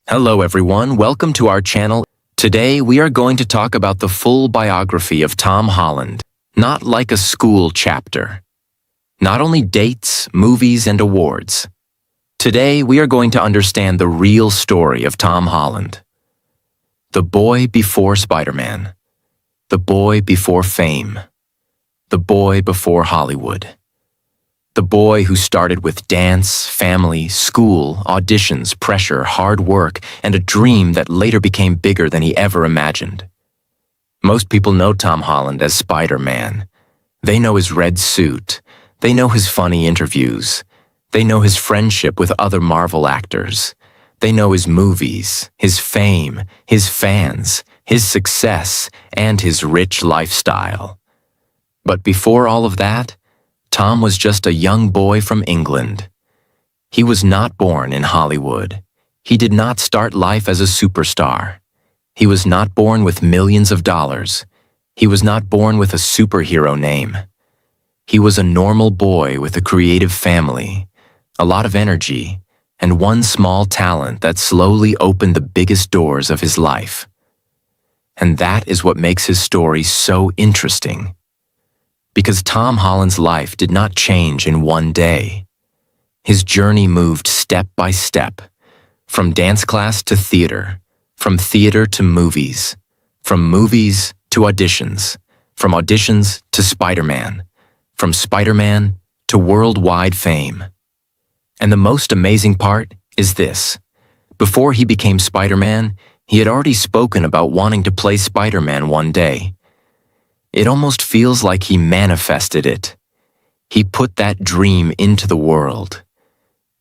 Hello everyone, welcome to our channel. Today we are going to talk about the full biography of Tom Holland, not like a school chapter. Not only dates, movies, and awards. Today we are going to understand the real story of Tom Holland. The boy before Spider-Man. The boy before fame. The boy before Hollywood. The boy who started with dance, family, school, auditions, pressure, hard work, and a dream that later became bigger than he ever imagined. Most people know Tom Holland as Spider-Man. They know his red suit. They know his funny interviews. They know his friendship with other Marvel actors. They know his movies, his fame, his fans, his success, and his rich lifestyle. But before all of that, Tom was just a young boy from England. He was not born in Hollywood. He did not start life as a superstar. He was not born with millions of dollars. He was not born with a superhero name. He was a normal boy with a creative family, a lot of energy, and one small talent that slowly opened the biggest doors of his life. And that is what makes his story so interesting. Because Tom Holland's life did not change in one day. His journey moved step by step, from dance class to theater, from theater to movies, from movies to auditions, from auditions to Spider-Man, from Spider-Man to worldwide fame. And the most amazing part is this. Before he became Spider-Man, he had already spoken about wanting to play Spider-Man one day. It almost feels like he manifested it. He put that dream into the world.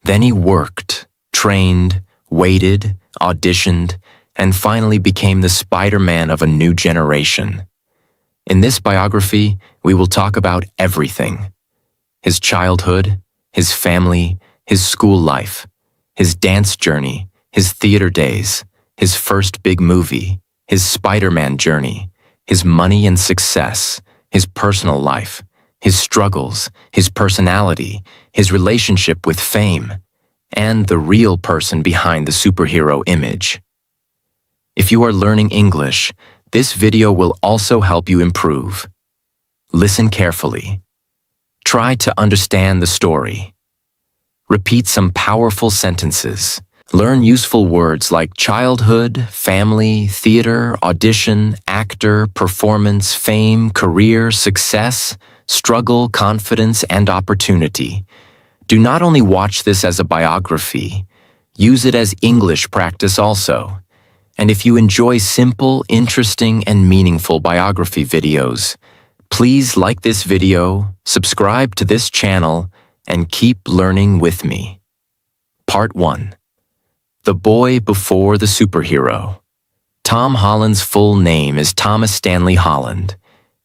Then he worked, trained, waited, auditioned, and finally became the Spider-Man of a new generation. In this biography, we will talk about everything. His childhood, his family, his school life, his dance journey, his theater days, his first big movie, his Spider-Man journey, his money and success, his personal life, his struggles, his personality, his relationship with fame, and the real person behind the superhero image. If you are learning English, this video will also help you improve. Listen carefully. Try to understand the story. Repeat some powerful sentences. Learn useful words like childhood, family, theater, audition, actor, performance, fame, career, success, struggle, confidence, and opportunity. Do not only watch this as a biography, use it as English practice also. And if you enjoy simple, interesting, and meaningful biography videos, please like this video, subscribe to this channel, and keep learning with me. Part 1. The boy before the superhero. Tom Holland's full name is Thomas Stanley Holland.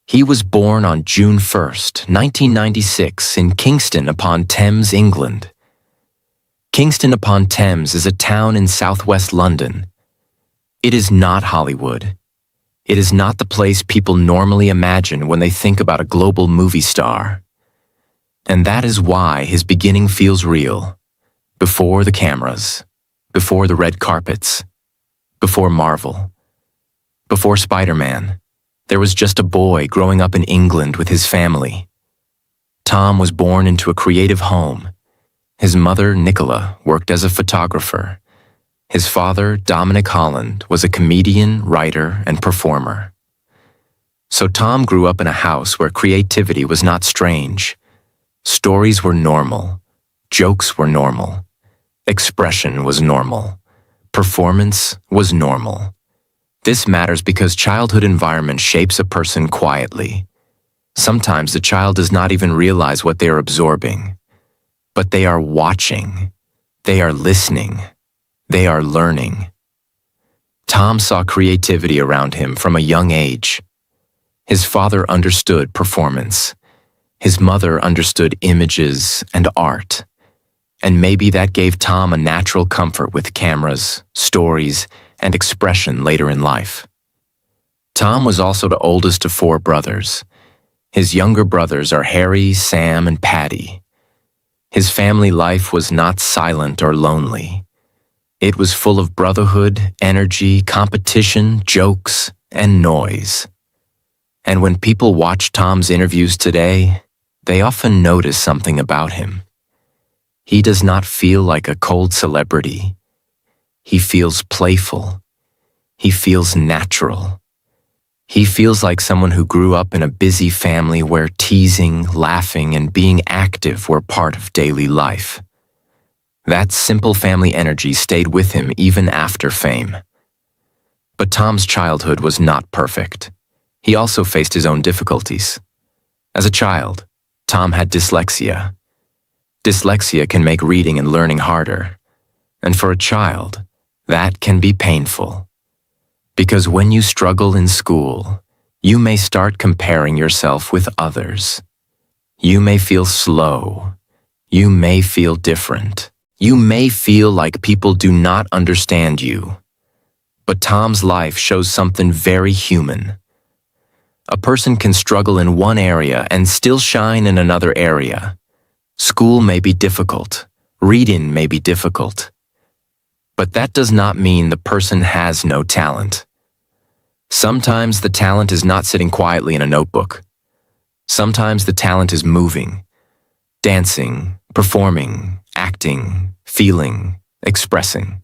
He was born on June 1st, 1996 in Kingston upon Thames, England. Kingston upon Thames is a town in southwest London. It is not Hollywood. It is not the place people normally imagine when they think about a global movie star. And that is why his beginning feels real, before the cameras. Before the red carpets, before Marvel, before Spider-Man, there was just a boy growing up in England with his family. Tom was born into a creative home. His mother, Nicola, worked as a photographer. His father, Dominic Holland, was a comedian, writer, and performer. So Tom grew up in a house where creativity was not strange. Stories were normal. Jokes were normal. Expression was normal. Performance was normal. This matters because childhood environment shapes a person quietly. Sometimes the child does not even realize what they are absorbing. But they are watching. They are listening. They are learning. Tom saw creativity around him from a young age. His father understood performance. His mother understood images and art. And maybe that gave Tom a natural comfort with cameras, stories, and expression later in life. Tom was also the oldest of 4 brothers. His younger brothers are Harry, Sam, and Patty. His family life was not silent or lonely. It was full of brotherhood, energy, competition, jokes, and noise. And when people watch Tom's interviews today, they often notice something about him. He does not feel like a cold celebrity. He feels playful. He feels natural. He feels like someone who grew up in a busy family where teasing, laughing, and being active were part of daily life. That simple family energy stayed with him even after fame. But Tom's childhood was not perfect. He also faced his own difficulties. As a child, Tom had dyslexia. Dyslexia can make reading and learning harder. And for a child, that can be painful. Because when you struggle in school, you may start comparing yourself with others. You may feel slow. You may feel different. You may feel like people do not understand you. But Tom's life shows something very human. A person can struggle in one area and still shine in another area. School may be difficult. Reading may be difficult. But that does not mean the person has no talent. Sometimes the talent is not sitting quietly in a notebook. Sometimes the talent is moving, dancing, performing, acting, feeling, expressing.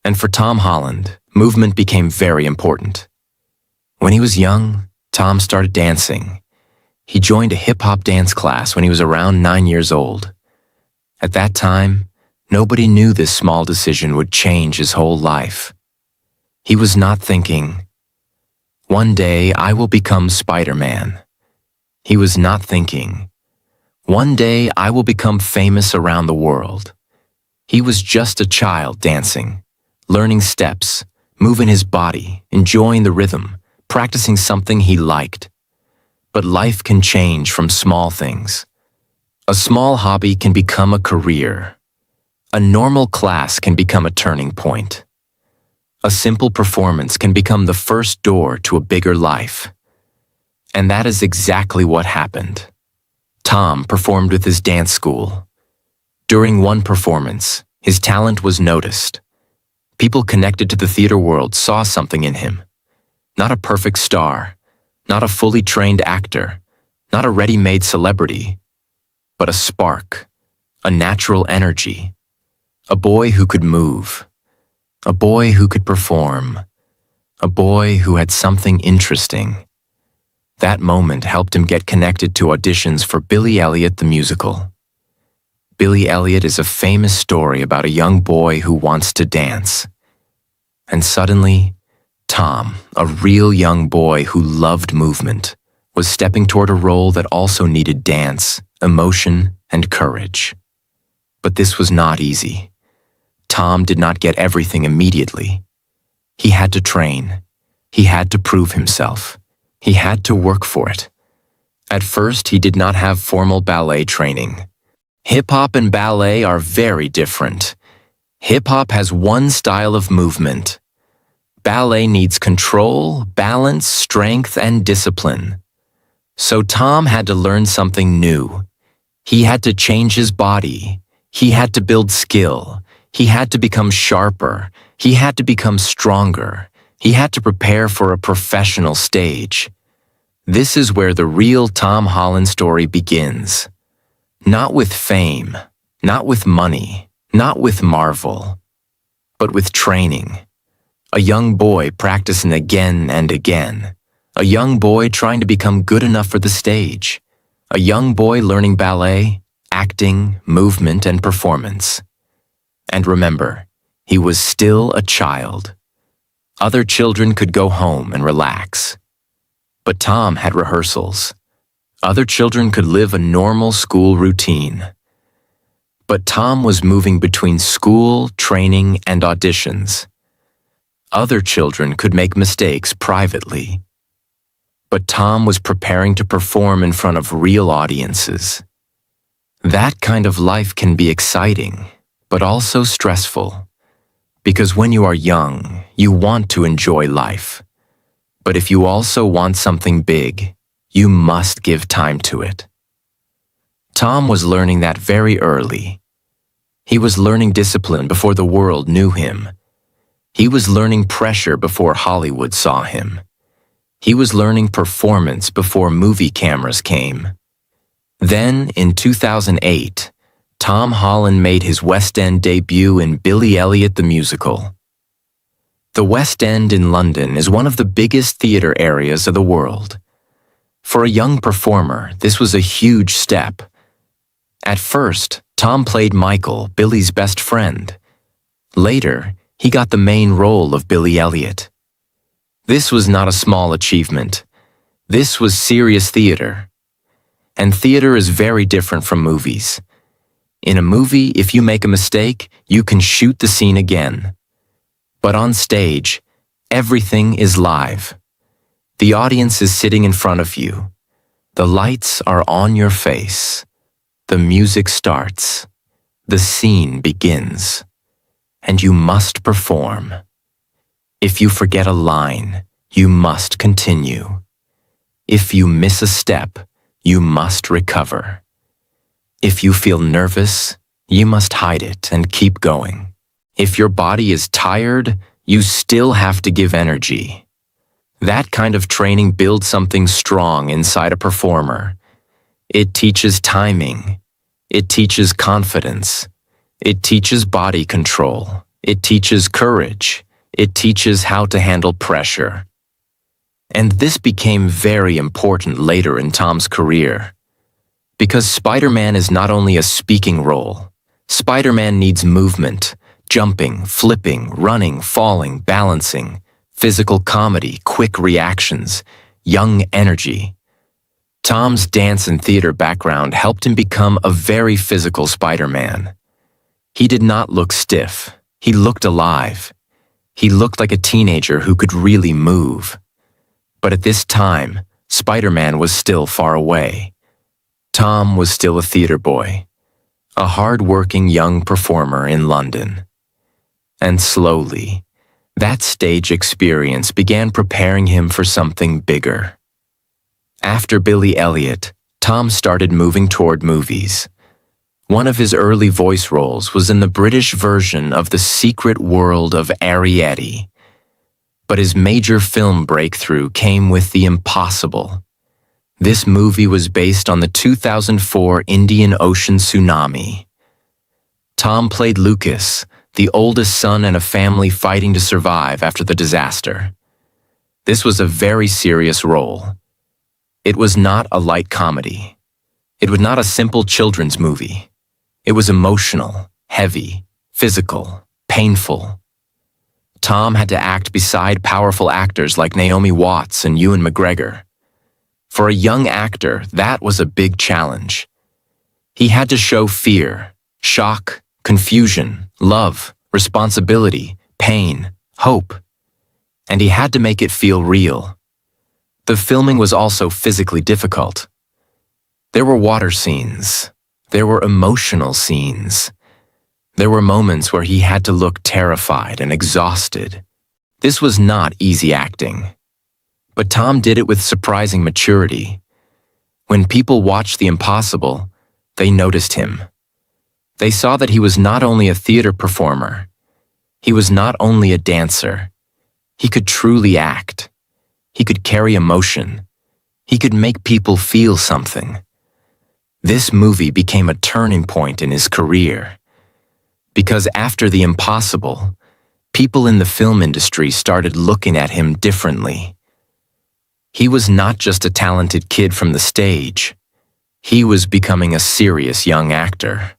And for Tom Holland, movement became very important. When he was young, Tom started dancing. He joined a hip-hop dance class when he was around 9 years old. At that time, nobody knew this small decision would change his whole life. He was not thinking, "One day I will become Spiderman." He was not thinking, "One day I will become famous around the world." He was just a child dancing, learning steps, moving his body, enjoying the rhythm, practicing something he liked. But life can change from small things. A small hobby can become a career. A normal class can become a turning point. A simple performance can become the first door to a bigger life. And that is exactly what happened. Tom performed with his dance school. During one performance, his talent was noticed. People connected to the theater world saw something in him. Not a perfect star, not a fully trained actor, not a ready-made celebrity, but a spark, a natural energy, a boy who could move, a boy who could perform, a boy who had something interesting. That moment helped him get connected to auditions for Billy Elliot the musical. Billy Elliot is a famous story about a young boy who wants to dance. And suddenly, Tom, a real young boy who loved movement, was stepping toward a role that also needed dance, emotion, and courage. But this was not easy. Tom did not get everything immediately. He had to train. He had to prove himself. He had to work for it. At first, he did not have formal ballet training. Hip-hop and ballet are very different. Hip-hop has one style of movement. Ballet needs control, balance, strength, and discipline. So Tom had to learn something new. He had to change his body. He had to build skill. He had to become sharper. He had to become stronger. He had to prepare for a professional stage. This is where the real Tom Holland story begins. Not with fame, not with money, not with Marvel, but with training. A young boy practicing again and again. A young boy trying to become good enough for the stage. A young boy learning ballet, acting, movement, and performance. And remember, he was still a child. Other children could go home and relax. But Tom had rehearsals. Other children could live a normal school routine. But Tom was moving between school, training, and auditions. Other children could make mistakes privately. But Tom was preparing to perform in front of real audiences. That kind of life can be exciting, but also stressful. Because when you are young, you want to enjoy life. But if you also want something big, you must give time to it. Tom was learning that very early. He was learning discipline before the world knew him. He was learning pressure before Hollywood saw him. He was learning performance before movie cameras came. Then, in 2008, Tom Holland made his West End debut in Billy Elliot the Musical. The West End in London is one of the biggest theater areas of the world. For a young performer, this was a huge step. At first, Tom played Michael, Billy's best friend. Later, he got the main role of Billy Elliot. This was not a small achievement. This was serious theater. And theater is very different from movies. In a movie, if you make a mistake, you can shoot the scene again. But on stage, everything is live. The audience is sitting in front of you. The lights are on your face. The music starts. The scene begins. And you must perform. If you forget a line, you must continue. If you miss a step, you must recover. If you feel nervous, you must hide it and keep going. If your body is tired, you still have to give energy. That kind of training builds something strong inside a performer. It teaches timing. It teaches confidence. It teaches body control. It teaches courage. It teaches how to handle pressure. And this became very important later in Tom's career. Because Spider-Man is not only a speaking role. Spider-Man needs movement, jumping, flipping, running, falling, balancing, physical comedy, quick reactions, young energy. Tom's dance and theater background helped him become a very physical Spider-Man. He did not look stiff. He looked alive. He looked like a teenager who could really move. But at this time, Spider-Man was still far away. Tom was still a theater boy, a hard-working young performer in London. And slowly, that stage experience began preparing him for something bigger. After Billy Elliot, Tom started moving toward movies. One of his early voice roles was in the British version of The Secret World of Ariete. But his major film breakthrough came with The Impossible. This movie was based on the 2004 Indian Ocean tsunami. Tom played Lucas, the oldest son in a family fighting to survive after the disaster. This was a very serious role. It was not a light comedy. It was not a simple children's movie. It was emotional, heavy, physical, painful. Tom had to act beside powerful actors like Naomi Watts and Ewan McGregor. For a young actor, that was a big challenge. He had to show fear, shock, confusion, love, responsibility, pain, hope. And he had to make it feel real. The filming was also physically difficult. There were water scenes. There were emotional scenes. There were moments where he had to look terrified and exhausted. This was not easy acting. But Tom did it with surprising maturity. When people watched The Impossible, they noticed him. They saw that he was not only a theater performer. He was not only a dancer. He could truly act. He could carry emotion. He could make people feel something. This movie became a turning point in his career. Because after The Impossible, people in the film industry started looking at him differently. He was not just a talented kid from the stage. He was becoming a serious young actor.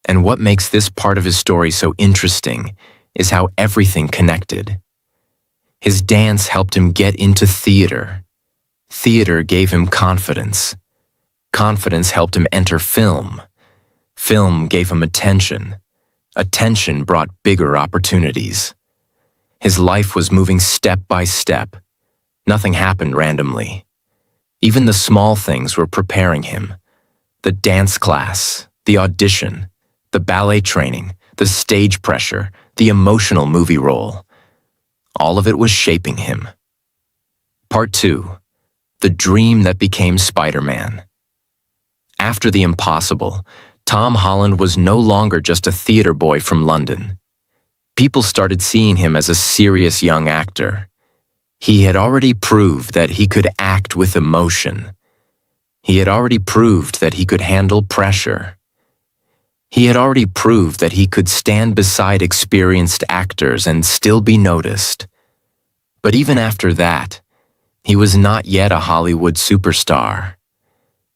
And what makes this part of his story so interesting is how everything connected. His dance helped him get into theater. Theater gave him confidence. Confidence helped him enter film. Film gave him attention. Attention brought bigger opportunities. His life was moving step by step. Nothing happened randomly. Even the small things were preparing him. The dance class, the audition, the ballet training, the stage pressure, the emotional movie role. All of it was shaping him. Part 2. The dream that became Spider-Man. After The Impossible, Tom Holland was no longer just a theater boy from London. People started seeing him as a serious young actor. He had already proved that he could act with emotion. He had already proved that he could handle pressure. He had already proved that he could stand beside experienced actors and still be noticed. But even after that, he was not yet a Hollywood superstar.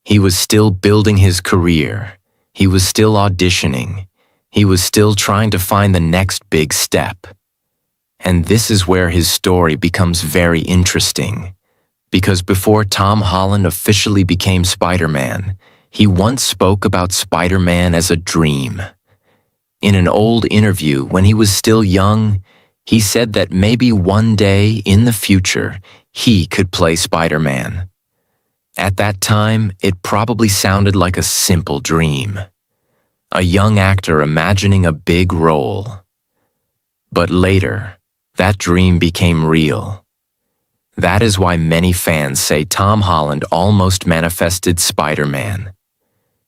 He was still building his career. He was still auditioning. He was still trying to find the next big step. And this is where his story becomes very interesting. Because before Tom Holland officially became Spider-Man, he once spoke about Spider-Man as a dream. In an old interview when he was still young, he said that maybe one day in the future, he could play Spider-Man. At that time, it probably sounded like a simple dream. A young actor imagining a big role. But later, that dream became real. That is why many fans say Tom Holland almost manifested Spider-Man.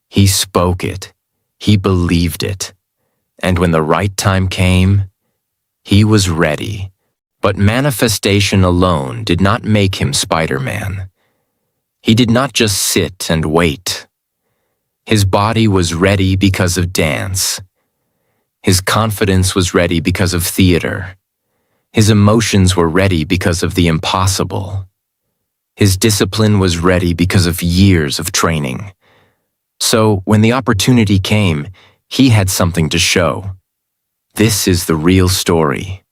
He spoke it. He believed it. And when the right time came, he was ready. But manifestation alone did not make him Spider-Man. He did not just sit and wait. His body was ready because of dance. His confidence was ready because of theater. His emotions were ready because of the impossible. His discipline was ready because of years of training. So, when the opportunity came, he had something to show. This is the real story.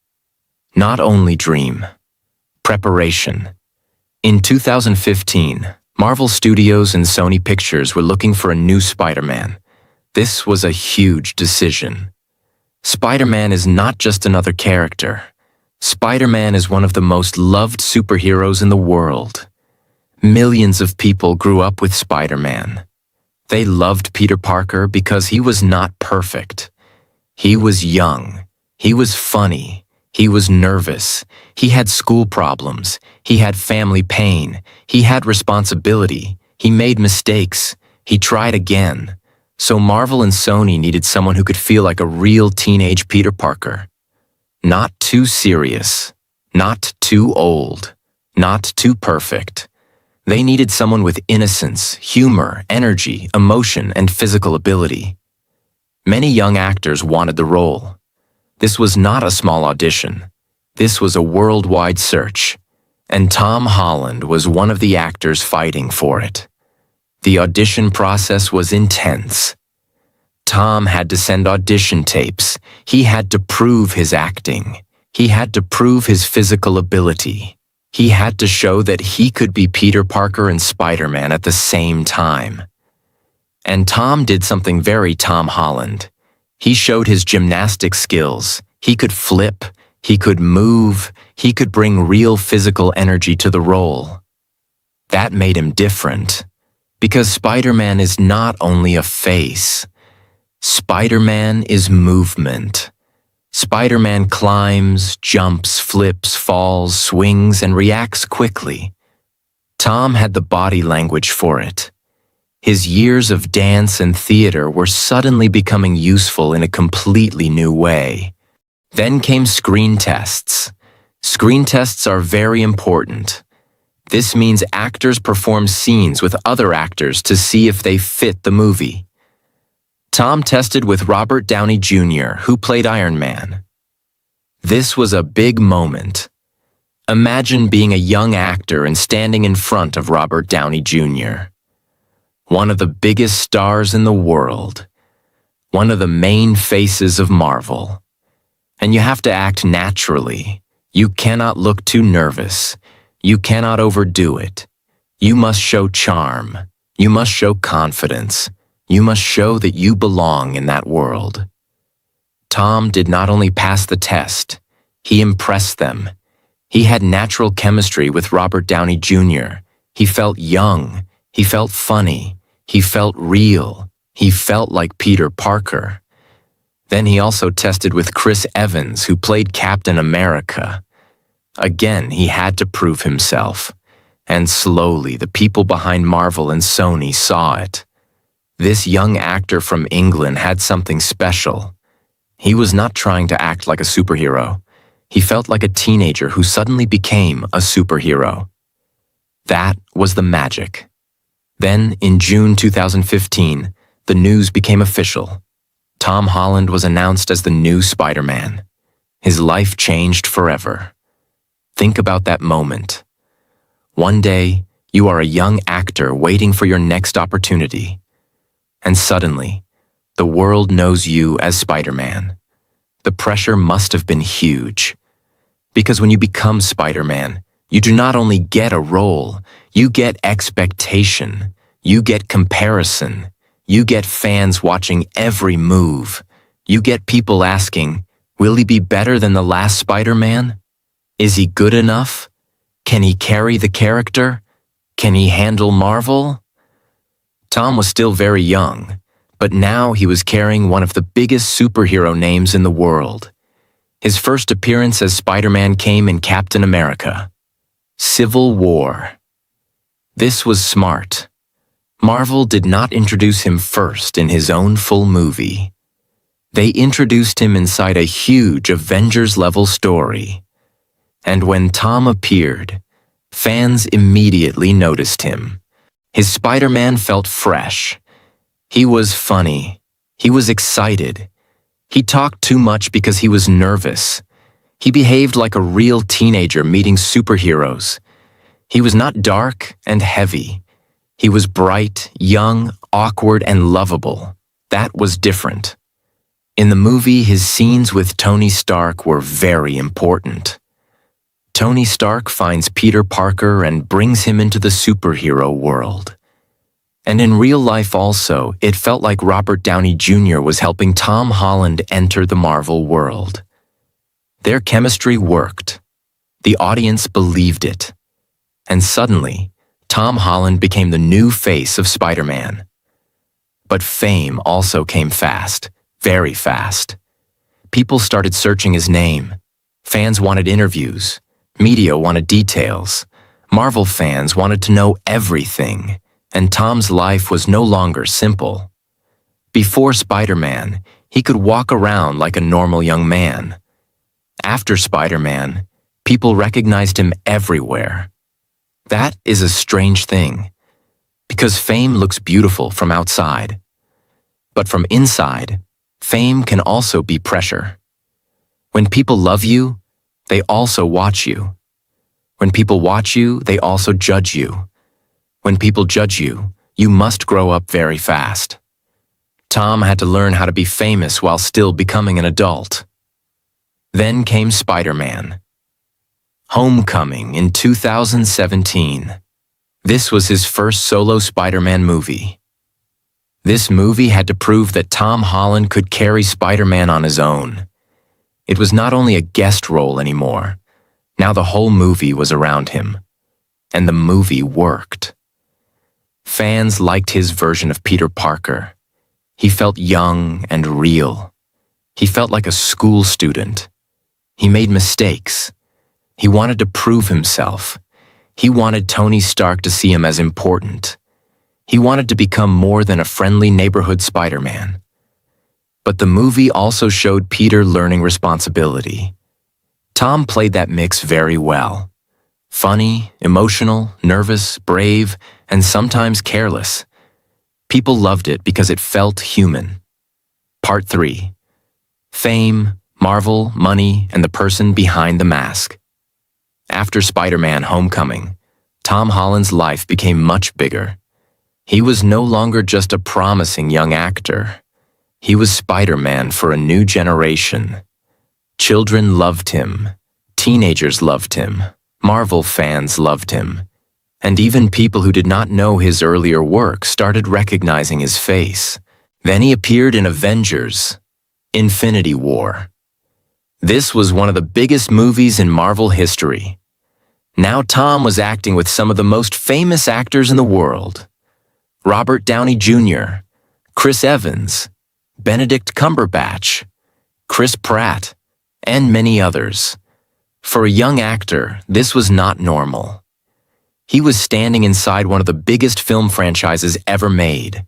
Not only dream. Preparation. In 2015, Marvel Studios and Sony Pictures were looking for a new Spider-Man. This was a huge decision. Spider-Man is not just another character. Spider-Man is one of the most loved superheroes in the world. Millions of people grew up with Spider-Man. They loved Peter Parker because he was not perfect. He was young. He was funny. He was nervous. He had school problems. He had family pain. He had responsibility. He made mistakes. He tried again. So Marvel and Sony needed someone who could feel like a real teenage Peter Parker. Not too serious. Not too old. Not too perfect. They needed someone with innocence, humor, energy, emotion, and physical ability. Many young actors wanted the role. This was not a small audition. This was a worldwide search. And Tom Holland was one of the actors fighting for it. The audition process was intense. Tom had to send audition tapes. He had to prove his acting. He had to prove his physical ability. He had to show that he could be Peter Parker and Spider-Man at the same time. And Tom did something very Tom Holland. He showed his gymnastic skills. He could flip. He could move. He could bring real physical energy to the role. That made him different. Because Spider-Man is not only a face. Spider-Man is movement. Spider-Man climbs, jumps, flips, falls, swings, and reacts quickly. Tom had the body language for it. His years of dance and theater were suddenly becoming useful in a completely new way. Then came screen tests. Screen tests are very important. This means actors perform scenes with other actors to see if they fit the movie. Tom tested with Robert Downey Jr., who played Iron Man. This was a big moment. Imagine being a young actor and standing in front of Robert Downey Jr., one of the biggest stars in the world, one of the main faces of Marvel. And you have to act naturally. You cannot look too nervous. You cannot overdo it. You must show charm. You must show confidence. You must show that you belong in that world. Tom did not only pass the test, he impressed them. He had natural chemistry with Robert Downey Jr. He felt young. He felt funny. He felt real. He felt like Peter Parker. Then he also tested with Chris Evans, who played Captain America. Again, he had to prove himself. And slowly, the people behind Marvel and Sony saw it. This young actor from England had something special. He was not trying to act like a superhero. He felt like a teenager who suddenly became a superhero. That was the magic. Then, in June 2015, the news became official. Tom Holland was announced as the new Spider-Man. His life changed forever. Think about that moment. One day, you are a young actor waiting for your next opportunity. And suddenly, the world knows you as Spider-Man. The pressure must have been huge. Because when you become Spider-Man, you do not only get a role, you get expectation, you get comparison, you get fans watching every move. You get people asking, will he be better than the last Spider-Man? Is he good enough? Can he carry the character? Can he handle Marvel? Tom was still very young, but now he was carrying one of the biggest superhero names in the world. His first appearance as Spider-Man came in Captain America: Civil War. This was smart. Marvel did not introduce him first in his own full movie. They introduced him inside a huge Avengers-level story. And when Tom appeared, fans immediately noticed him. His Spider-Man felt fresh. He was funny. He was excited. He talked too much because he was nervous. He behaved like a real teenager meeting superheroes. He was not dark and heavy. He was bright, young, awkward, and lovable. That was different. In the movie, his scenes with Tony Stark were very important. Tony Stark finds Peter Parker and brings him into the superhero world. And in real life also, it felt like Robert Downey Jr. was helping Tom Holland enter the Marvel world. Their chemistry worked. The audience believed it. And suddenly, Tom Holland became the new face of Spider-Man. But fame also came fast, very fast. People started searching his name. Fans wanted interviews. Media wanted details. Marvel fans wanted to know everything. And Tom's life was no longer simple. Before Spider-Man, he could walk around like a normal young man. After Spider-Man, people recognized him everywhere. That is a strange thing, because fame looks beautiful from outside. But from inside, fame can also be pressure. When people love you, they also watch you. When people watch you, they also judge you. When people judge you, you must grow up very fast. Tom had to learn how to be famous while still becoming an adult. Then came Spider-Man. Homecoming in 2017. This was his first solo Spider-Man movie. This movie had to prove that Tom Holland could carry Spider-Man on his own. It was not only a guest role anymore. Now the whole movie was around him. And the movie worked. Fans liked his version of Peter Parker. He felt young and real. He felt like a school student. He made mistakes. He wanted to prove himself. He wanted Tony Stark to see him as important. He wanted to become more than a friendly neighborhood Spider-Man. But the movie also showed Peter learning responsibility. Tom played that mix very well. Funny, emotional, nervous, brave, and sometimes careless. People loved it because it felt human. Part 3. Fame, Marvel, money, and the person behind the mask. After Spider-Man: Homecoming, Tom Holland's life became much bigger. He was no longer just a promising young actor. He was Spider-Man for a new generation. Children loved him. Teenagers loved him. Marvel fans loved him. And even people who did not know his earlier work started recognizing his face. Then he appeared in Avengers: Infinity War. This was one of the biggest movies in Marvel history. Now Tom was acting with some of the most famous actors in the world. Robert Downey Jr., Chris Evans, Benedict Cumberbatch, Chris Pratt, and many others. For a young actor, this was not normal. He was standing inside one of the biggest film franchises ever made.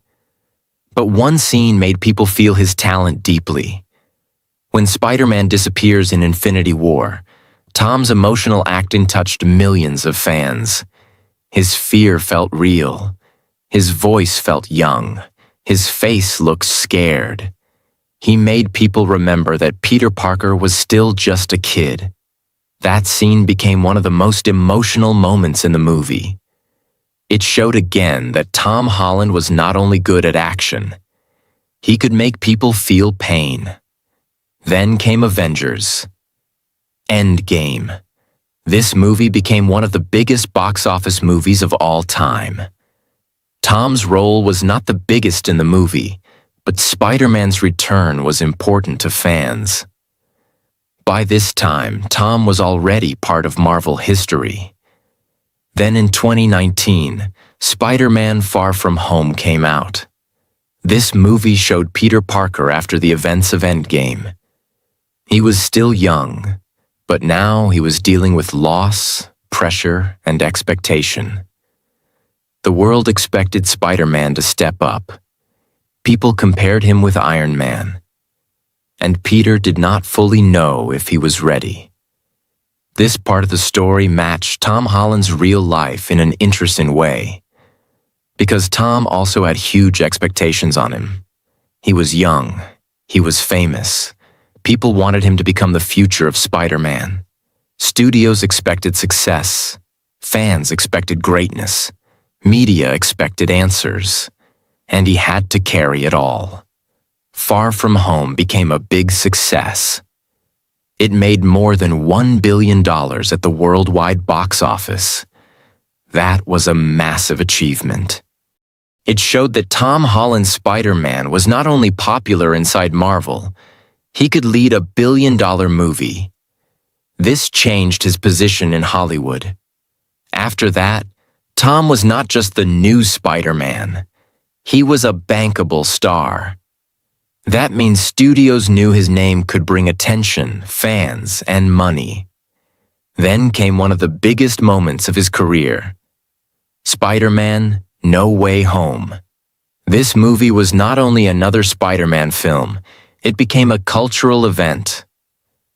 But one scene made people feel his talent deeply. When Spider-Man disappears in Infinity War, Tom's emotional acting touched millions of fans. His fear felt real. His voice felt young. His face looked scared. He made people remember that Peter Parker was still just a kid. That scene became one of the most emotional moments in the movie. It showed again that Tom Holland was not only good at action, he could make people feel pain. Then came Avengers Endgame. This movie became one of the biggest box office movies of all time. Tom's role was not the biggest in the movie, but Spider-Man's return was important to fans. By this time, Tom was already part of Marvel history. Then in 2019, Spider-Man Far From Home came out. This movie showed Peter Parker after the events of Endgame. He was still young, but now he was dealing with loss, pressure, and expectation. The world expected Spider-Man to step up. People compared him with Iron Man. And Peter did not fully know if he was ready. This part of the story matched Tom Holland's real life in an interesting way, because Tom also had huge expectations on him. He was young. He was famous. People wanted him to become the future of Spider-Man. Studios expected success. Fans expected greatness. Media expected answers. And he had to carry it all. Far From Home became a big success. It made more than $1 billion at the worldwide box office. That was a massive achievement. It showed that Tom Holland's Spider-Man was not only popular inside Marvel, he could lead a billion-dollar movie. This changed his position in Hollywood. After that, Tom was not just the new Spider-Man. He was a bankable star. That means studios knew his name could bring attention, fans, and money. Then came one of the biggest moments of his career. Spider-Man: No Way Home. This movie was not only another Spider-Man film, it became a cultural event.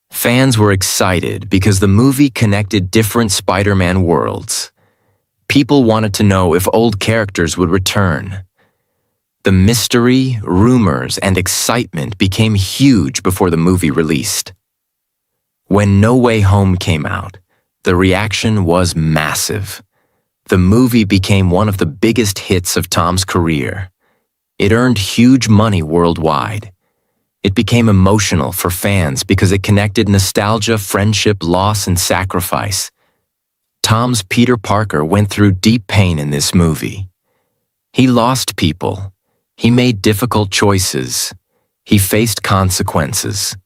Fans were excited because the movie connected different Spider-Man worlds. People wanted to know if old characters would return. The mystery, rumors, and excitement became huge before the movie released. When No Way Home came out, the reaction was massive. The movie became one of the biggest hits of Tom's career. It earned huge money worldwide. It became emotional for fans because it connected nostalgia, friendship, loss, and sacrifice. Tom's Peter Parker went through deep pain in this movie. He lost people. He made difficult choices. He faced consequences.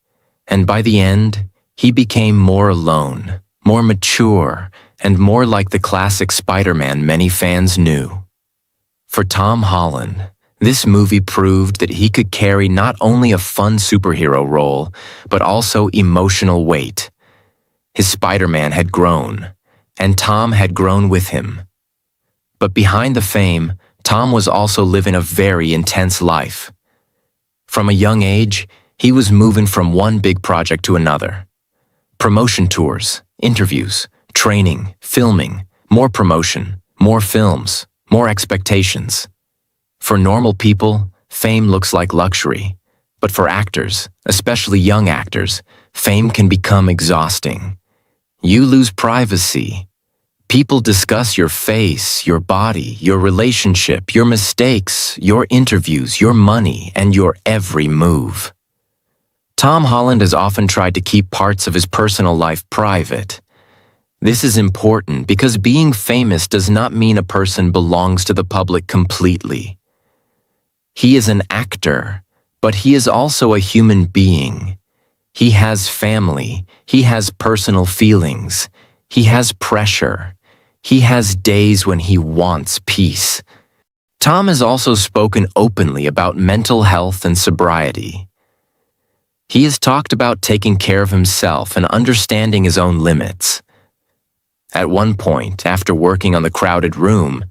And by the end, he became more alone, more mature, and more like the classic Spider-Man many fans knew. For Tom Holland, this movie proved that he could carry not only a fun superhero role, but also emotional weight. His Spider-Man had grown, and Tom had grown with him. But behind the fame, Tom was also living a very intense life. From a young age, he was moving from one big project to another. Promotion tours, interviews, training, filming, more promotion, more films, more expectations. For normal people, fame looks like luxury. But for actors, especially young actors, fame can become exhausting. You lose privacy. People discuss your face, your body, your relationship, your mistakes, your interviews, your money, and your every move. Tom Holland has often tried to keep parts of his personal life private. This is important because being famous does not mean a person belongs to the public completely. He is an actor, but he is also a human being. He has family. He has personal feelings. He has pressure. He has days when he wants peace. Tom has also spoken openly about mental health and sobriety. He has talked about taking care of himself and understanding his own limits. At one point, after working on The Crowded Room,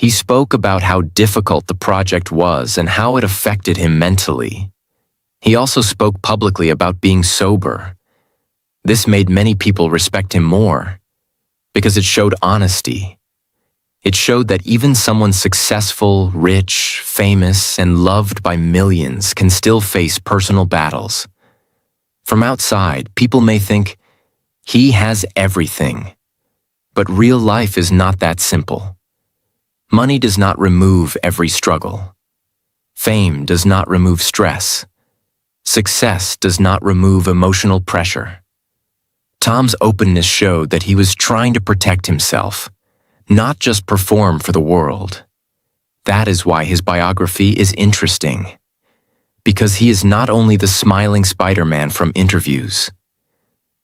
He spoke about how difficult the project was and how it affected him mentally. He also spoke publicly about being sober. This made many people respect him more because it showed honesty. It showed that even someone successful, rich, famous, and loved by millions can still face personal battles. From outside, people may think, he has everything. But real life is not that simple. Money does not remove every struggle. Fame does not remove stress. Success does not remove emotional pressure. Tom's openness showed that he was trying to protect himself, not just perform for the world. That is why his biography is interesting, because he is not only the smiling Spider-Man from interviews.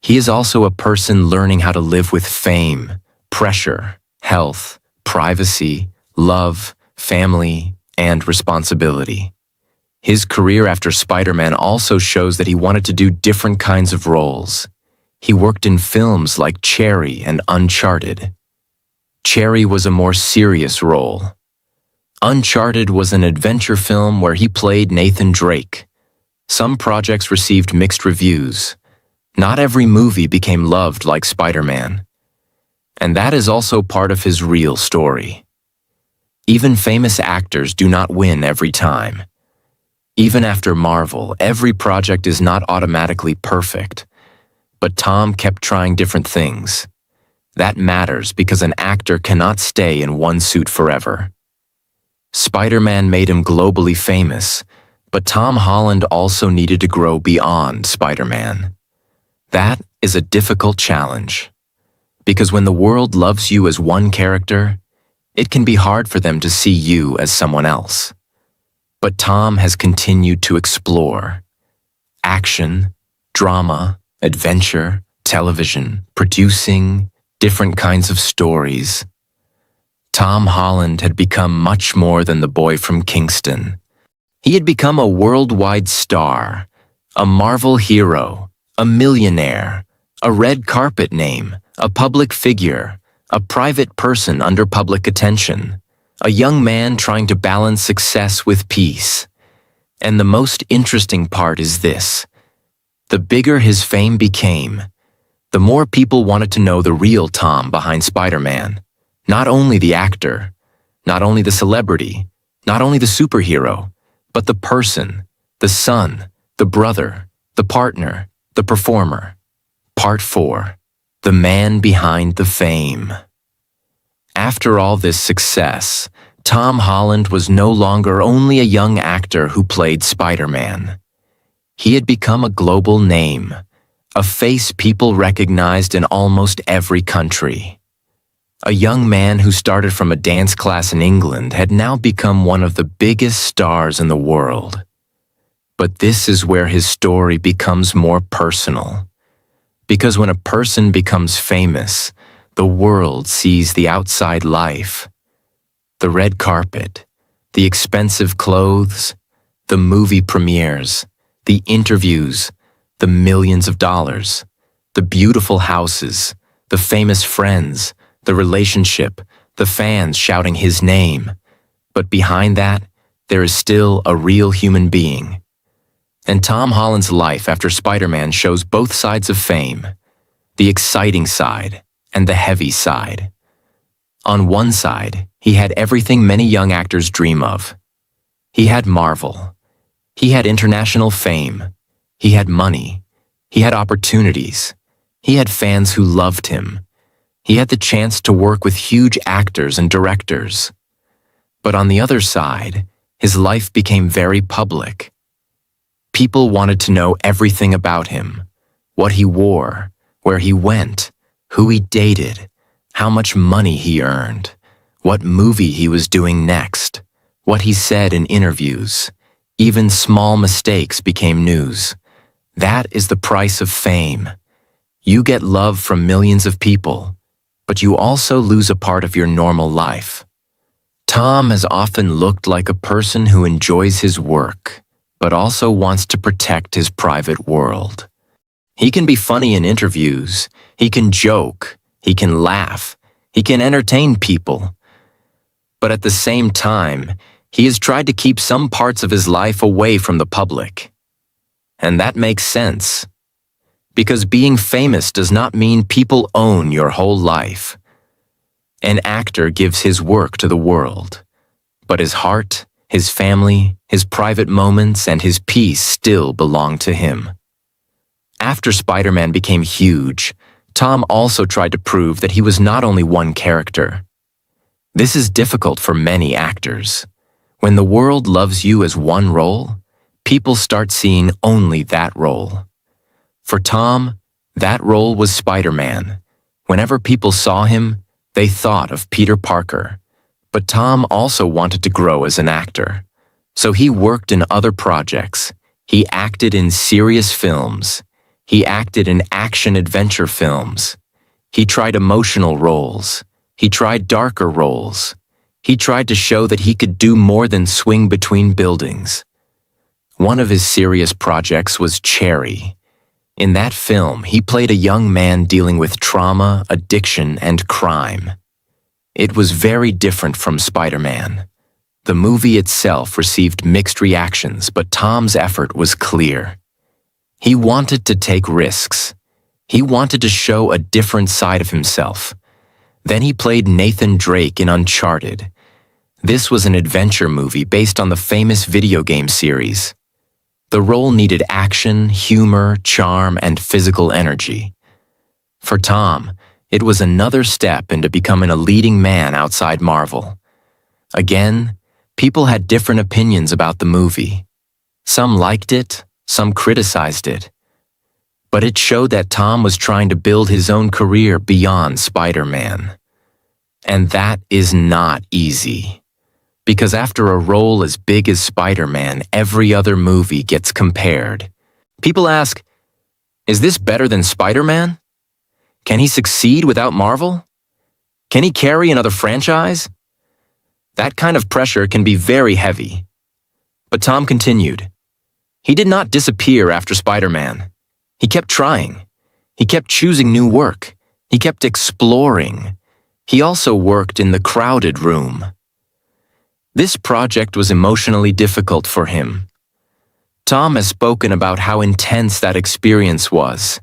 He is also a person learning how to live with fame, pressure, health, privacy, love, family, and responsibility. His career after Spider-Man also shows that he wanted to do different kinds of roles. He worked in films like Cherry and Uncharted. Cherry was a more serious role. Uncharted was an adventure film where he played Nathan Drake. Some projects received mixed reviews. Not every movie became loved like Spider-Man. And that is also part of his real story. Even famous actors do not win every time. Even after Marvel, every project is not automatically perfect. But Tom kept trying different things. That matters because an actor cannot stay in one suit forever. Spider-Man made him globally famous, but Tom Holland also needed to grow beyond Spider-Man. That is a difficult challenge. Because when the world loves you as one character, it can be hard for them to see you as someone else. But Tom has continued to explore. Action, drama, adventure, television, producing, different kinds of stories. Tom Holland had become much more than the boy from Kingston. He had become a worldwide star, a Marvel hero, a millionaire, a red carpet name, a public figure, a private person under public attention, a young man trying to balance success with peace. And the most interesting part is this. The bigger his fame became, the more people wanted to know the real Tom behind Spider-Man. Not only the actor, not only the celebrity, not only the superhero, but the person, the son, the brother, the partner, the performer. Part 4. The man behind the fame. After all this success, Tom Holland was no longer only a young actor who played Spider-Man. He had become a global name, a face people recognized in almost every country. A young man who started from a dance class in England had now become one of the biggest stars in the world. But this is where his story becomes more personal. Because when a person becomes famous, the world sees the outside life. The red carpet, the expensive clothes, the movie premieres, the interviews, the millions of dollars, the beautiful houses, the famous friends, the relationship, the fans shouting his name. But behind that, there is still a real human being. And Tom Holland's life after Spider-Man shows both sides of fame, the exciting side and the heavy side. On one side, he had everything many young actors dream of. He had Marvel. He had international fame. He had money. He had opportunities. He had fans who loved him. He had the chance to work with huge actors and directors. But on the other side, his life became very public. People wanted to know everything about him, what he wore, where he went, who he dated, how much money he earned, what movie he was doing next, what he said in interviews. Even small mistakes became news. That is the price of fame. You get love from millions of people, but you also lose a part of your normal life. Tom has often looked like a person who enjoys his work, but also wants to protect his private world. He can be funny in interviews, he can joke, he can laugh, he can entertain people. But at the same time, he has tried to keep some parts of his life away from the public. And that makes sense. Because being famous does not mean people own your whole life. An actor gives his work to the world, but his heart, his family, his private moments, and his peace still belong to him. After Spider-Man became huge, Tom also tried to prove that he was not only one character. This is difficult for many actors. When the world loves you as one role, people start seeing only that role. For Tom, that role was Spider-Man. Whenever people saw him, they thought of Peter Parker. But Tom also wanted to grow as an actor. So he worked in other projects. He acted in serious films. He acted in action-adventure films. He tried emotional roles. He tried darker roles. He tried to show that he could do more than swing between buildings. One of his serious projects was Cherry. In that film, he played a young man dealing with trauma, addiction, and crime. It was very different from Spider-Man. The movie itself received mixed reactions, but Tom's effort was clear. He wanted to take risks. He wanted to show a different side of himself. Then he played Nathan Drake in Uncharted. This was an adventure movie based on the famous video game series. The role needed action, humor, charm, and physical energy. For Tom, it was another step into becoming a leading man outside Marvel. Again, people had different opinions about the movie. Some liked it, some criticized it. But it showed that Tom was trying to build his own career beyond Spider-Man. And that is not easy. Because after a role as big as Spider-Man, every other movie gets compared. People ask, is this better than Spider-Man? Can he succeed without Marvel? Can he carry another franchise? That kind of pressure can be very heavy. But Tom continued. He did not disappear after Spider-Man. He kept trying. He kept choosing new work. He kept exploring. He also worked in the crowded room. This project was emotionally difficult for him. Tom has spoken about how intense that experience was.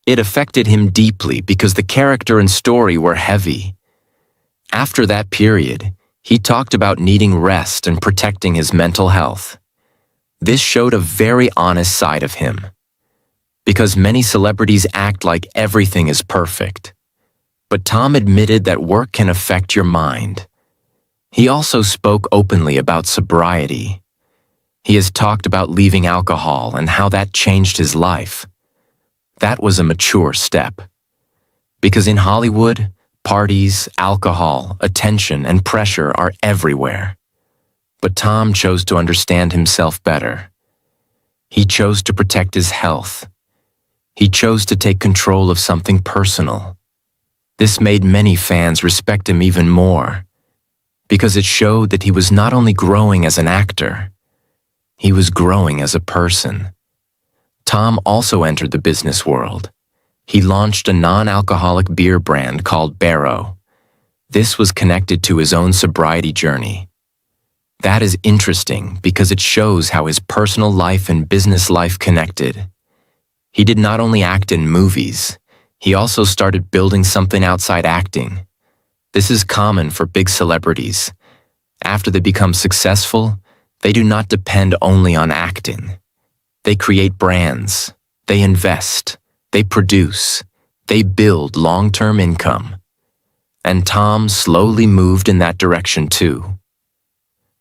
It affected him deeply because the character and story were heavy. After that period, he talked about needing rest and protecting his mental health. This showed a very honest side of him. Because many celebrities act like everything is perfect. But Tom admitted that work can affect your mind. He also spoke openly about sobriety. He has talked about leaving alcohol and how that changed his life. That was a mature step. Because in Hollywood, parties, alcohol, attention, and pressure are everywhere. But Tom chose to understand himself better. He chose to protect his health. He chose to take control of something personal. This made many fans respect him even more, because it showed that he was not only growing as an actor, he was growing as a person. Tom also entered the business world. He launched a non-alcoholic beer brand called Barrow. This was connected to his own sobriety journey. That is interesting because it shows how his personal life and business life connected. He did not only act in movies, he also started building something outside acting. This is common for big celebrities. After they become successful, they do not depend only on acting. They create brands, they invest, they produce, they build long-term income. And Tom slowly moved in that direction too.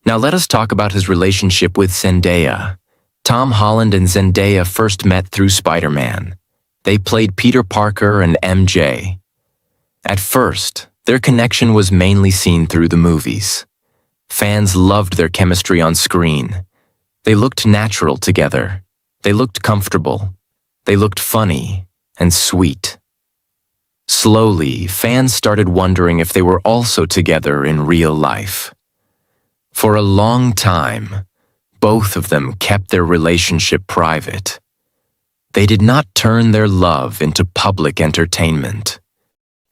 Now let us talk about his relationship with Zendaya. Tom Holland and Zendaya first met through Spider-Man. They played Peter Parker and MJ. At first, their connection was mainly seen through the movies. Fans loved their chemistry on screen. They looked natural together. They looked comfortable. They looked funny and sweet. Slowly, fans started wondering if they were also together in real life. For a long time, both of them kept their relationship private. They did not turn their love into public entertainment.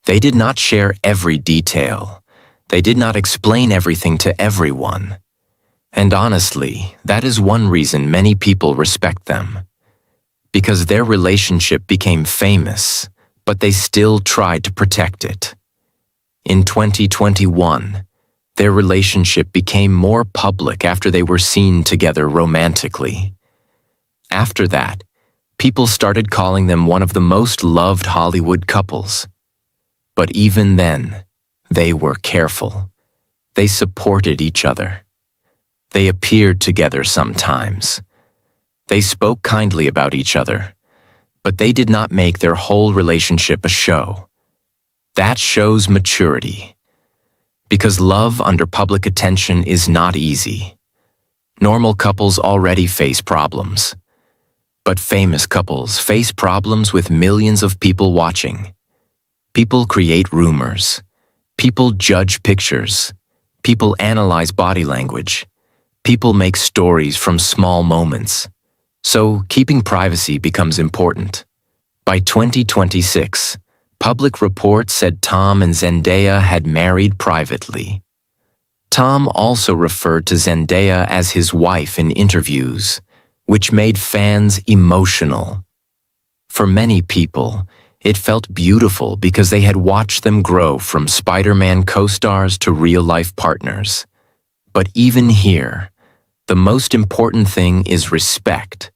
They did not share every detail. They did not explain everything to everyone. And honestly, that is one reason many people respect them. Because their relationship became famous, but they still tried to protect it. In 2021, their relationship became more public after they were seen together romantically. After that, people started calling them one of the most loved Hollywood couples. But even then, they were careful. They supported each other. They appeared together sometimes. They spoke kindly about each other, but they did not make their whole relationship a show. That shows maturity. Because love under public attention is not easy. Normal couples already face problems. But famous couples face problems with millions of people watching. People create rumors. People judge pictures. People analyze body language. People make stories from small moments. So keeping privacy becomes important. By 2026, public reports said Tom and Zendaya had married privately. Tom also referred to Zendaya as his wife in interviews, which made fans emotional. For many people, it felt beautiful because they had watched them grow from Spider-Man co-stars to real-life partners. But even here, the most important thing is respect.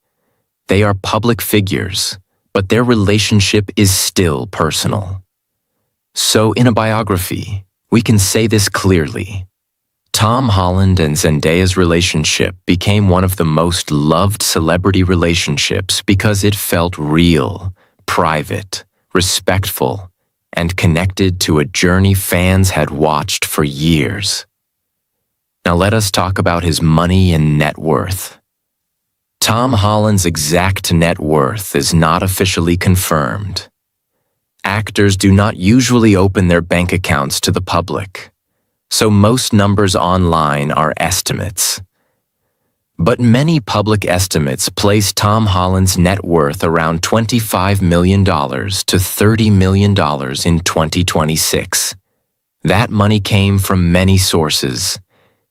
They are public figures, but their relationship is still personal. So in a biography, we can say this clearly. Tom Holland and Zendaya's relationship became one of the most loved celebrity relationships because it felt real, private, respectful, and connected to a journey fans had watched for years. Now let us talk about his money and net worth. Tom Holland's exact net worth is not officially confirmed. Actors do not usually open their bank accounts to the public, so most numbers online are estimates. But many public estimates place Tom Holland's net worth around $25 million to $30 million in 2026. That money came from many sources: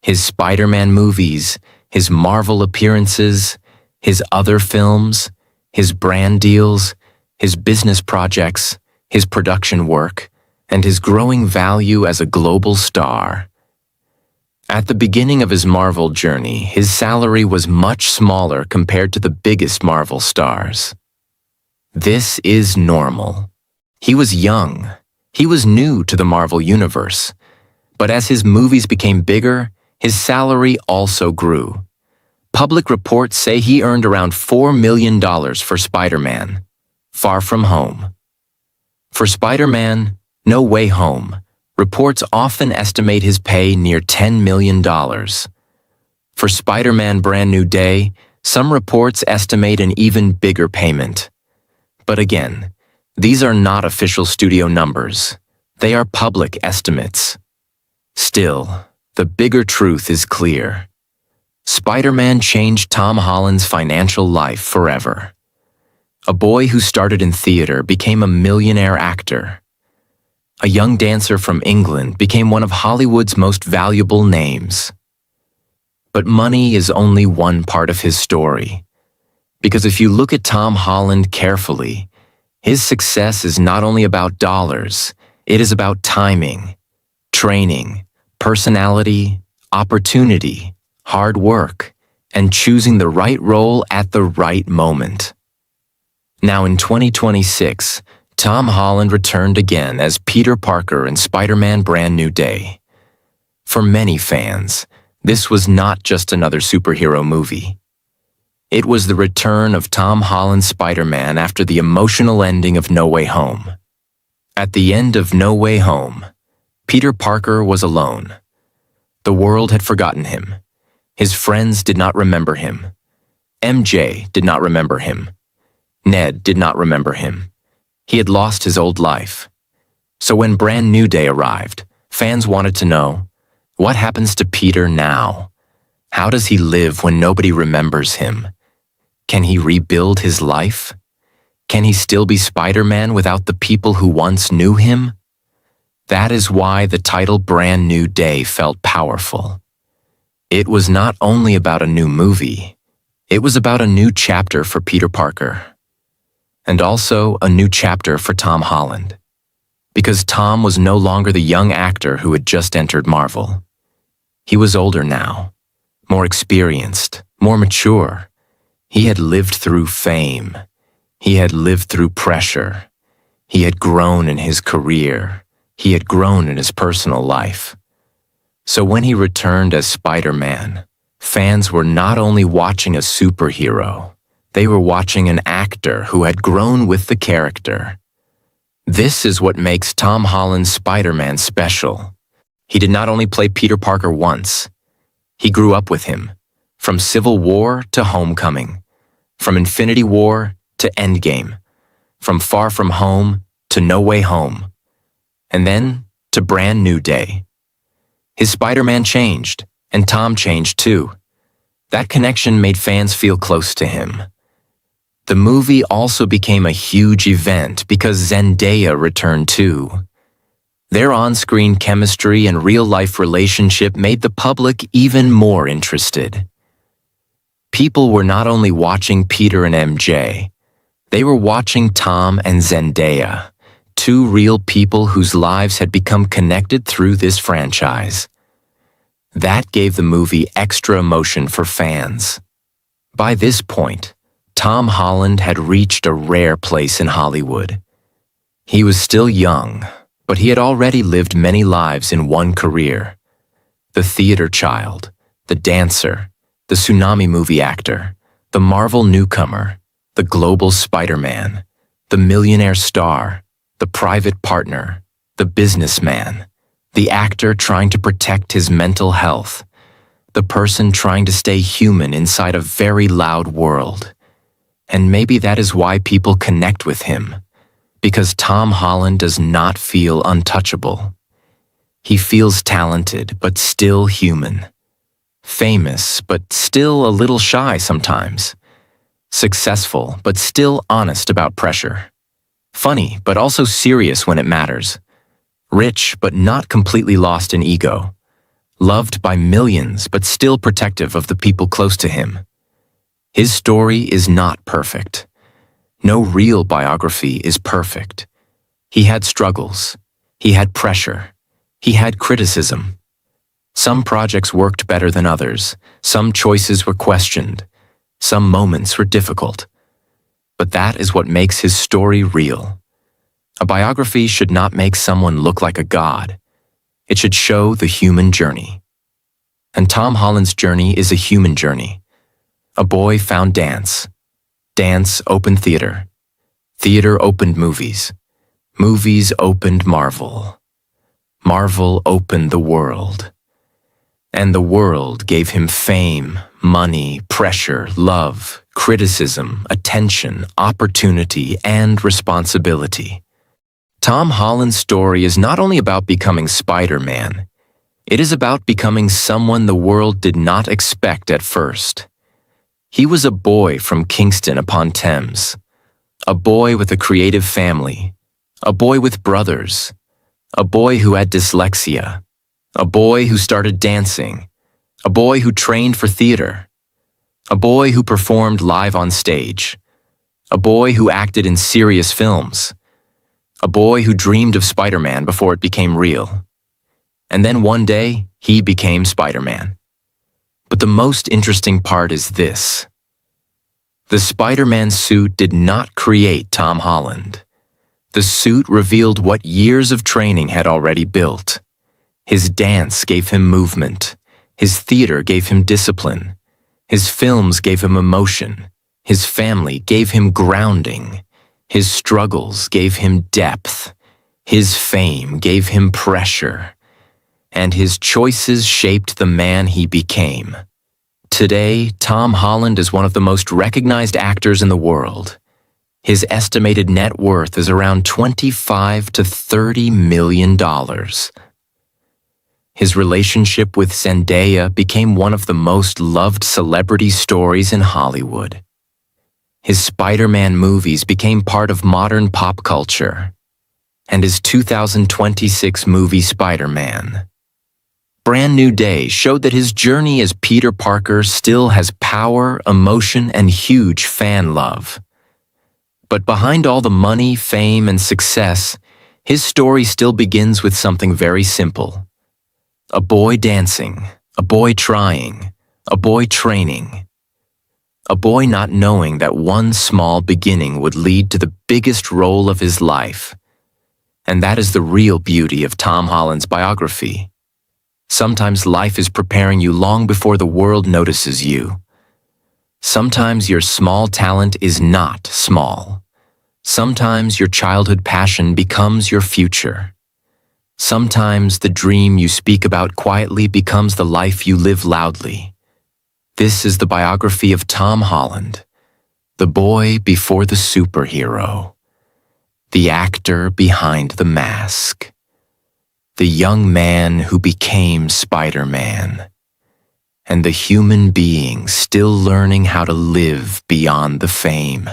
his Spider-Man movies, his Marvel appearances, his other films, his brand deals, his business projects, his production work, and his growing value as a global star. At the beginning of his Marvel journey, his salary was much smaller compared to the biggest Marvel stars. This is normal. He was young. He was new to the Marvel universe. But as his movies became bigger, his salary also grew. Public reports say he earned around $4 million for Spider-Man, Far From Home. For Spider-Man, No Way Home, reports often estimate his pay near $10 million. For Spider-Man Brand New Day, some reports estimate an even bigger payment. But again, these are not official studio numbers. They are public estimates. Still, the bigger truth is clear. Spider-Man changed Tom Holland's financial life forever. A boy who started in theater became a millionaire actor. A young dancer from England became one of Hollywood's most valuable names. But money is only one part of his story. Because if you look at Tom Holland carefully, his success is not only about dollars, it is about timing, training, personality, opportunity, hard work, and choosing the right role at the right moment. Now in 2026, Tom Holland returned again as Peter Parker in Spider-Man Brand New Day. For many fans, this was not just another superhero movie. It was the return of Tom Holland's Spider-Man after the emotional ending of No Way Home. At the end of No Way Home, Peter Parker was alone. The world had forgotten him. His friends did not remember him. MJ did not remember him. Ned did not remember him. He had lost his old life. So when Brand New Day arrived, fans wanted to know, what happens to Peter now? How does he live when nobody remembers him? Can he rebuild his life? Can he still be Spider-Man without the people who once knew him? That is why the title Brand New Day felt powerful. It was not only about a new movie, it was about a new chapter for Peter Parker. And also a new chapter for Tom Holland. Because Tom was no longer the young actor who had just entered Marvel. He was older now, more experienced, more mature. He had lived through fame. He had lived through pressure. He had grown in his career. He had grown in his personal life. So when he returned as Spider-Man, fans were not only watching a superhero, they were watching an actor who had grown with the character. This is what makes Tom Holland's Spider-Man special. He did not only play Peter Parker once. He grew up with him, from Civil War to Homecoming, from Infinity War to Endgame, from Far From Home to No Way Home, and then to Brand New Day. His Spider-Man changed, and Tom changed too. That connection made fans feel close to him. The movie also became a huge event because Zendaya returned too. Their on-screen chemistry and real-life relationship made the public even more interested. People were not only watching Peter and MJ, they were watching Tom and Zendaya, two real people whose lives had become connected through this franchise. That gave the movie extra emotion for fans. By this point, Tom Holland had reached a rare place in Hollywood. He was still young, but he had already lived many lives in one career. The theater child, the dancer, the tsunami movie actor, the Marvel newcomer, the global Spider-Man, the millionaire star, the private partner, the businessman, the actor trying to protect his mental health, the person trying to stay human inside a very loud world. And maybe that is why people connect with him, because Tom Holland does not feel untouchable. He feels talented, but still human. Famous, but still a little shy sometimes. Successful, but still honest about pressure. Funny, but also serious when it matters. Rich, but not completely lost in ego. Loved by millions, but still protective of the people close to him. His story is not perfect. No real biography is perfect. He had struggles. He had pressure. He had criticism. Some projects worked better than others. Some choices were questioned. Some moments were difficult. But that is what makes his story real. A biography should not make someone look like a god. It should show the human journey. And Tom Holland's journey is a human journey. A boy found dance. Dance opened theater. Theater opened movies. Movies opened Marvel. Marvel opened the world. And the world gave him fame, money, pressure, love, criticism, attention, opportunity, and responsibility. Tom Holland's story is not only about becoming Spider-Man, it is about becoming someone the world did not expect at first. He was a boy from Kingston upon Thames, a boy with a creative family, a boy with brothers, a boy who had dyslexia, a boy who started dancing, a boy who trained for theater, a boy who performed live on stage, a boy who acted in serious films, a boy who dreamed of Spider-Man before it became real. And then one day, he became Spider-Man. But the most interesting part is this. The Spider-Man suit did not create Tom Holland. The suit revealed what years of training had already built. His dance gave him movement. His theater gave him discipline. His films gave him emotion. His family gave him grounding. His struggles gave him depth. His fame gave him pressure. And his choices shaped the man he became. Today, Tom Holland is one of the most recognized actors in the world. His estimated net worth is around $25 to $30 million. His relationship with Zendaya became one of the most loved celebrity stories in Hollywood. His Spider-Man movies became part of modern pop culture. and his 2026 movie Spider-Man. Brand New Day showed that his journey as Peter Parker still has power, emotion, and huge fan love. But behind all the money, fame, and success, his story still begins with something very simple. A boy dancing, a boy trying, a boy training. A boy not knowing that one small beginning would lead to the biggest role of his life. And that is the real beauty of Tom Holland's biography. Sometimes life is preparing you long before the world notices you. Sometimes your small talent is not small. Sometimes your childhood passion becomes your future. Sometimes the dream you speak about quietly becomes the life you live loudly. This is the biography of Tom Holland, the boy before the superhero, the actor behind the mask, the young man who became Spider-Man, and the human being still learning how to live beyond the fame.